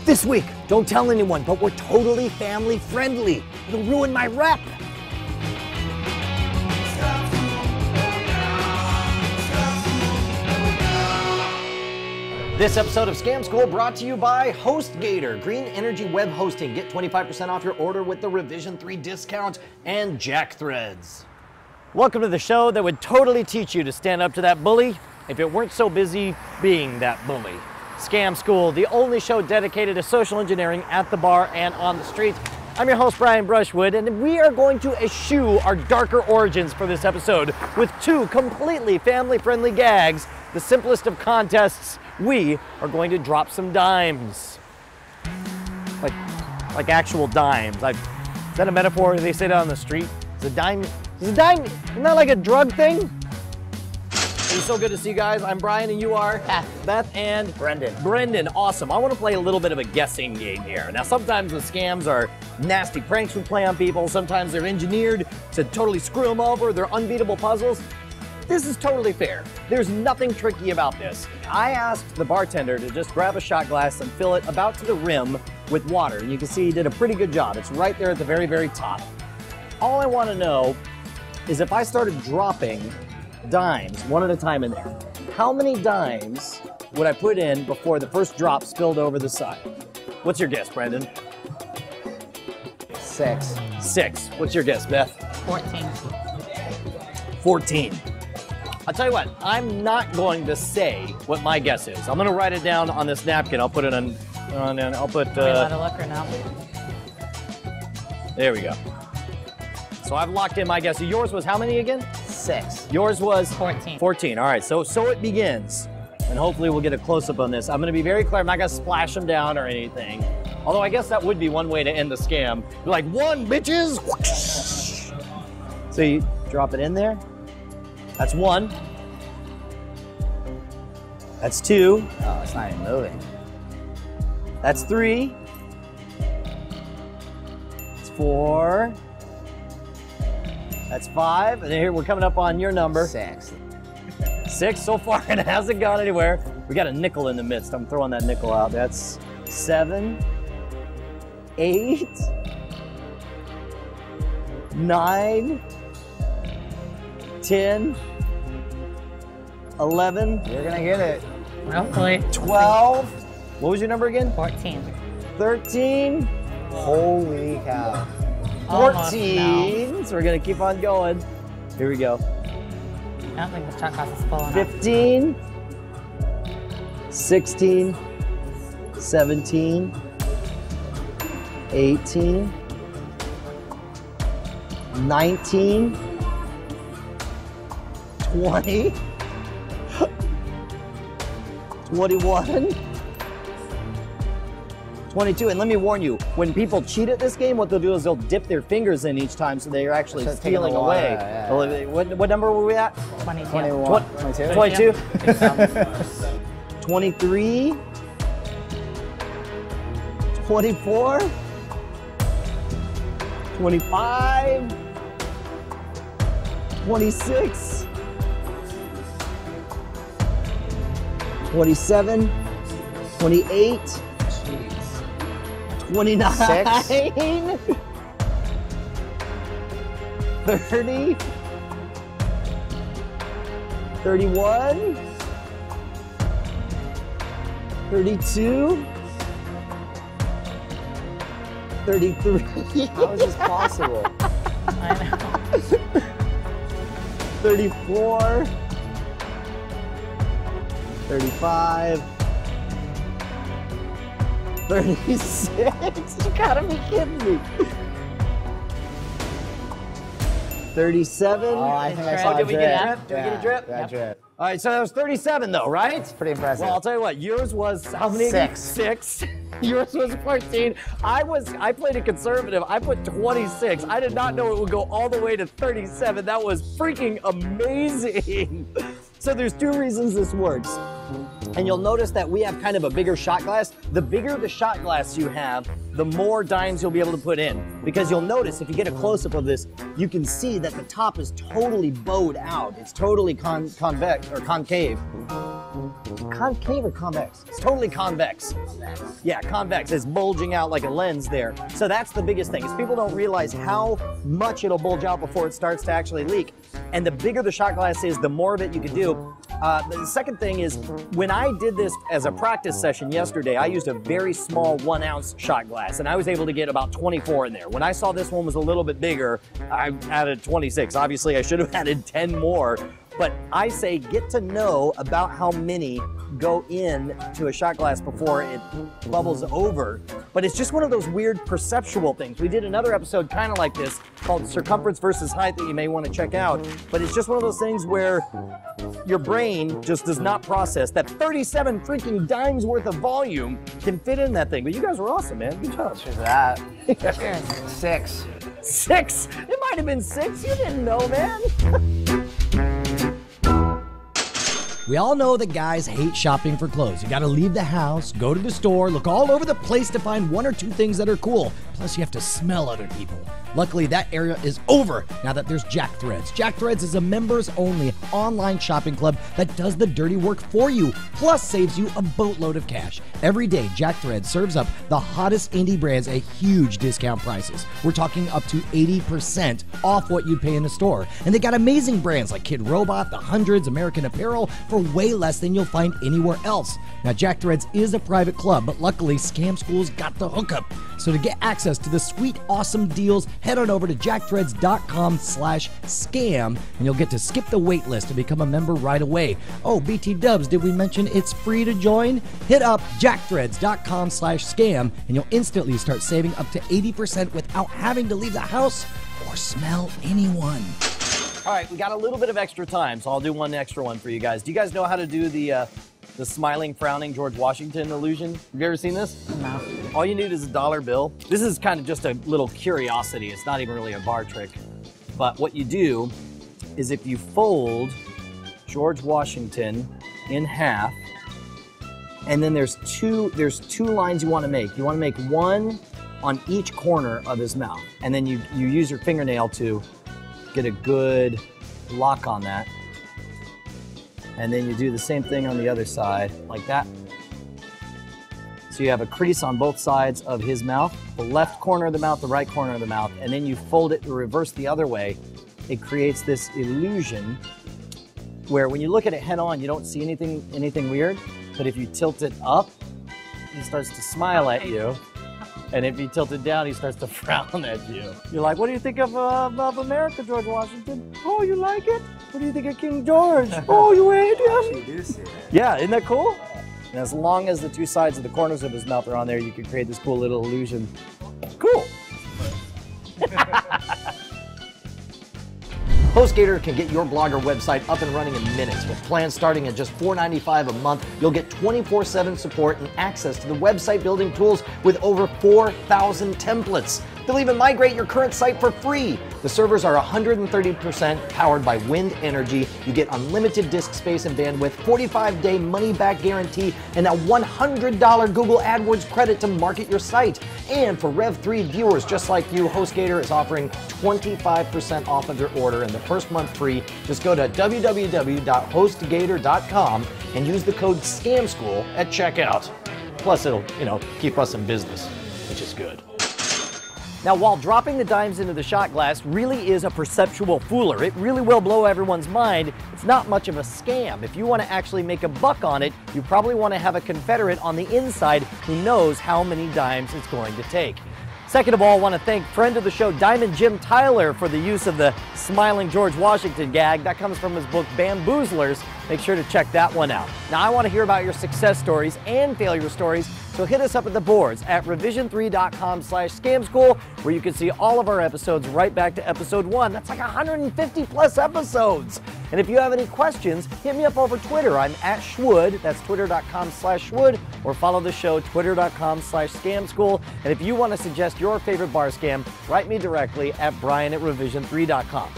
This week, don't tell anyone, but we're totally family friendly. It'll ruin my rep. This episode of Scam School brought to you by HostGator, green energy web hosting. Get 25% off your order with the Revision 3 discount and Jack Threads. Welcome to the show that would totally teach you to stand up to that bully if it weren't so busy being that bully. Scam School, the only show dedicated to social engineering at the bar and on the street. I'm your host, Brian Brushwood, and we are going to eschew our darker origins for this episode with two completely family-friendly gags, the simplest of contests. We are going to drop some dimes. Like actual dimes. Is that a metaphor? They say that on the street? Is a dime, isn't that like a drug thing? It's so good to see you guys. I'm Brian and you are? Beth and Brendan, awesome. I want to play a little bit of a guessing game here. Now sometimes the scams are nasty pranks we play on people. Sometimes they're engineered to totally screw them over. They're unbeatable puzzles. This is totally fair. There's nothing tricky about this. I asked the bartender to just grab a shot glass and fill it about to the rim with water. And you can see he did a pretty good job. It's right there at the very, very top. All I want to know is if I started dropping dimes one at a time in there, how many dimes would I put in before the first drop spilled over the side? What's your guess, Brendan? 6. 6. What's your guess, Beth? 14. 14. I'll tell you what, I'm not going to say what my guess is. I'm going to write it down on this napkin. I'll put it on I'll put... Are we allowed to look or no? There we go. So I've locked in my guess. Yours was how many again? 6. Yours was? 14. 14, all right, so it begins. And hopefully we'll get a close-up on this. I'm gonna be very clear, I'm not gonna splash them down or anything. Although I guess that would be one way to end the scam. You're like, 1, bitches! So you drop it in there. That's 1. That's 2. Oh, it's not even moving. That's 3. That's 4. That's 5. And here we're coming up on your number. 6. 6 so far, and it hasn't gone anywhere. We got a nickel in the midst. I'm throwing that nickel out. That's 7, 8, 9, 10, 11. You're gonna get it. Hopefully. 12. What was your number again? 14. 13. Holy cow. 14. So we're gonna keep on going. Here we go. I don't think the shot glass is full enough. 15. 16. 17. 18. 19. 20. 21. 22, and let me warn you, when people cheat at this game, what they'll do is they'll dip their fingers in each time so they're actually So stealing away. Yeah. What number were we at? 22. 21. 22? 22? 23? 24? 25? 26? 27? 28? 29, 30, 31, 32, 33. How is this possible? I know. 34, 35, 36. You gotta be kidding me. 37. Oh, I think I saw a did we drip. get a drip? Did we get a drip? Yeah, drip. All right, so that was 37 though, right? It's pretty impressive. Well, I'll tell you what, yours was how many? 6. 6. Yours was 14. I played it conservative. I put 26. I did not know it would go all the way to 37. That was freaking amazing. So there's 2 reasons this works. And you'll notice that we have kind of a bigger shot glass. The bigger the shot glass you have, the more dimes you'll be able to put in. Because you'll notice, if you get a close-up of this, you can see that the top is totally bowed out. It's totally convex, or concave. Concave or convex? It's totally convex. Yeah, convex. It's bulging out like a lens there. So that's the biggest thing, is people don't realize how much it'll bulge out before it starts to actually leak. And the bigger the shot glass is, the more of it you can do. The second thing is, when I did this as a practice session yesterday, I used a very small 1 ounce shot glass, and I was able to get about 24 in there. When I saw this one was a little bit bigger, I added 26. Obviously, I should have added 10 more. But I say get to know about how many go in to a shot glass before it bubbles over. But it's just one of those weird perceptual things. We did another episode kind of like this called Circumference versus Height that you may want to check out. But it's just one of those things where your brain just does not process that 37 freaking dimes worth of volume can fit in that thing. But you guys were awesome, man. Good job. Cheers to that. Cheers. 6. 6? It might have been 6. You didn't know, man. We all know that guys hate shopping for clothes. You gotta leave the house, go to the store, look all over the place to find 1 or 2 things that are cool. Plus you have to smell other people. Luckily, that era is over now that there's Jack Threads. Jack Threads is a members-only online shopping club that does the dirty work for you, plus saves you a boatload of cash. Every day, Jack Threads serves up the hottest indie brands at huge discount prices. We're talking up to 80% off what you'd pay in a store. And they got amazing brands like Kid Robot, The Hundreds, American Apparel for way less than you'll find anywhere else. Now, Jack Threads is a private club, but luckily, Scam School's got the hookup. So to get access to the sweet, awesome deals, head on over to jackthreads.com/scam, and you'll get to skip the wait list and become a member right away. Oh, BT Dubs, did we mention it's free to join? Hit up jackthreads.com/scam, and you'll instantly start saving up to 80% without having to leave the house or smell anyone. All right, we got a little bit of extra time, so I'll do one extra one for you guys. Do you guys know how to do the smiling, frowning George Washington illusion? Have you ever seen this? No. All you need is a $1 bill. This is kind of just a little curiosity. It's not even really a bar trick. But what you do is if you fold George Washington in half, and then there's two lines you want to make. You want to make one on each corner of his mouth, and then you use your fingernail to get a good lock on that. And then you do the same thing on the other side, like that. So you have a crease on both sides of his mouth, the left corner of the mouth, the right corner of the mouth, and then you fold it to reverse the other way. It creates this illusion where when you look at it head on, you don't see anything weird, but if you tilt it up, he starts to smile at you. And if you tilt it down, he starts to frown at you. You're like, what do you think of America, George Washington? Oh, you like it? What do you think of King George? Oh, you hate him? You do see it. Yeah, isn't that cool? And as long as the two sides of the corners of his mouth are on there, you can create this cool little illusion. Cool. HostGator can get your blog or website up and running in minutes. With plans starting at just $4.95 a month, you'll get 24/7 support and access to the website building tools with over 4,000 templates. They'll even migrate your current site for free. The servers are 130% powered by wind energy. You get unlimited disk space and bandwidth, 45-day money-back guarantee, and a $100 Google AdWords credit to market your site. And for Rev3 viewers just like you, HostGator is offering 25% off of your order and the first month free. Just go to www.hostgator.com and use the code SCAMSCHOOL at checkout. Plus, it'll, keep us in business, which is good. Now, while dropping the dimes into the shot glass really is a perceptual fooler, it really will blow everyone's mind, it's not much of a scam. If you want to actually make a buck on it, you probably want to have a Confederate on the inside who knows how many dimes it's going to take. Second of all, I want to thank friend of the show, Diamond Jim Tyler, for the use of the smiling George Washington gag. That comes from his book, Bamboozlers. Make sure to check that one out. Now, I want to hear about your success stories and failure stories, so hit us up at the boards at revision3.com/scamschool, where you can see all of our episodes right back to episode 1. That's like 150 plus episodes. And if you have any questions, hit me up over Twitter. I'm at Schwood. That's twitter.com/Schwood, or follow the show, twitter.com/scamschool. And if you want to suggest your favorite bar scam, write me directly at brian@revision3.com.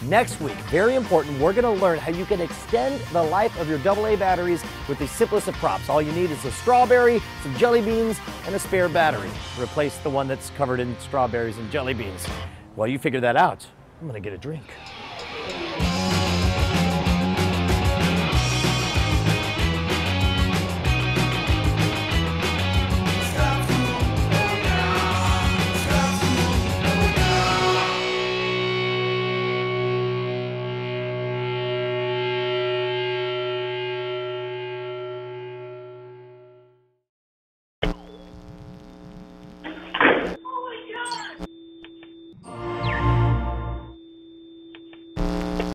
Next week, very important, we're gonna learn how you can extend the life of your AA batteries with the simplest of props. All you need is a strawberry, some jelly beans, and a spare battery. Replace the one that's covered in strawberries and jelly beans. While you figure that out, I'm gonna get a drink.